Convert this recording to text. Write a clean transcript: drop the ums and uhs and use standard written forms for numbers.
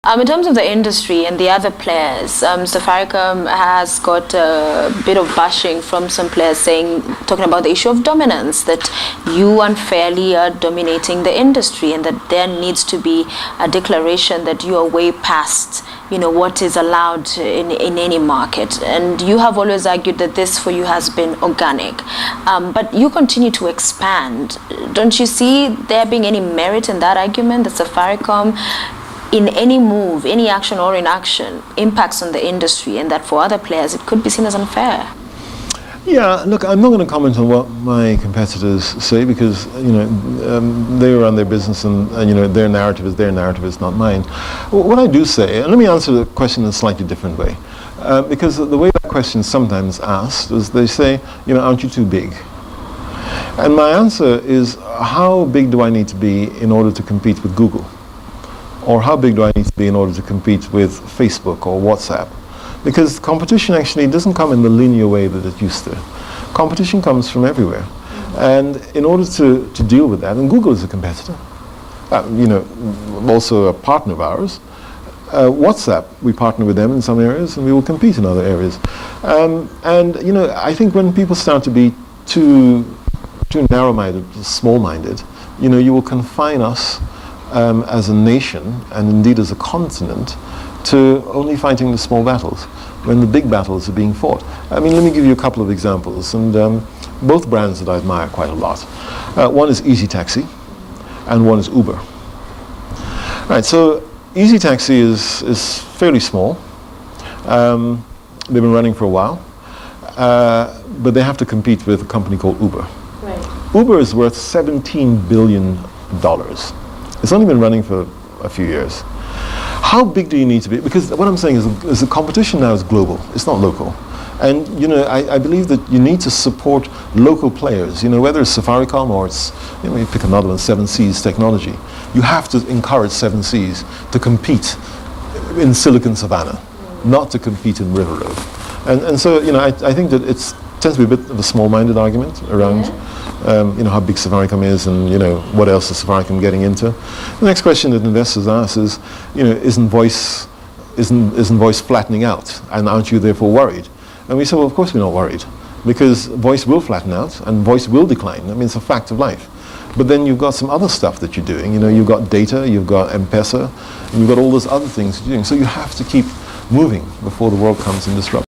In terms of the industry and the other players, Safaricom has got a bit of bashing from some players talking about the issue of dominance, that you unfairly are dominating the industry and that there needs to be a declaration that you are way past, what is allowed in any market. And you have always argued that this for you has been organic. But you continue to expand. Don't you see there being any merit in that argument, that Safaricom, in any move, any action or inaction, impacts on the industry, and that for other players it could be seen as unfair? Yeah, look, I'm not going to comment on what my competitors say, because they run their business, and their narrative is their narrative, it's not mine. What I do say, and let me answer the question in a slightly different way, because the way that question is sometimes asked is they say, aren't you too big? And my answer is, how big do I need to be in order to compete with Google? Or how big do I need to be in order to compete with Facebook or WhatsApp? Because competition actually doesn't come in the linear way that it used to. Competition comes from everywhere. And in order to deal with that, and Google is a competitor, also a partner of ours. WhatsApp, we partner with them in some areas, and we will compete in other areas. I think when people start to be too narrow-minded, small-minded, you will confine us as a nation, and indeed as a continent, to only fighting the small battles, when the big battles are being fought. Let me give you a couple of examples, and both brands that I admire quite a lot. One is Easy Taxi, and one is Uber. Right, so Easy Taxi is fairly small. They've been running for a while, but they have to compete with a company called Uber. Right. Uber is worth $17 billion. It's only been running for a few years. How big do you need to be? Because what I'm saying is the competition now is global. It's not local. And I believe that you need to support local players. Whether it's Safaricom or it's, you pick another one, 7Seas Technology. You have to encourage 7Seas to compete in Silicon Savannah, not to compete in River Road. And so I think that it tends to be a bit of a small-minded argument around. How big Safaricom is, and what else is Safaricom getting into. The next question that investors ask is, isn't voice flattening out, and aren't you therefore worried? And we say, well, of course we're not worried, because voice will flatten out and voice will decline. I mean, it's a fact of life. But then you've got some other stuff that you're doing. You've got data, you've got M-Pesa, and you've got all those other things you're doing. So you have to keep moving before the world comes and disrupts.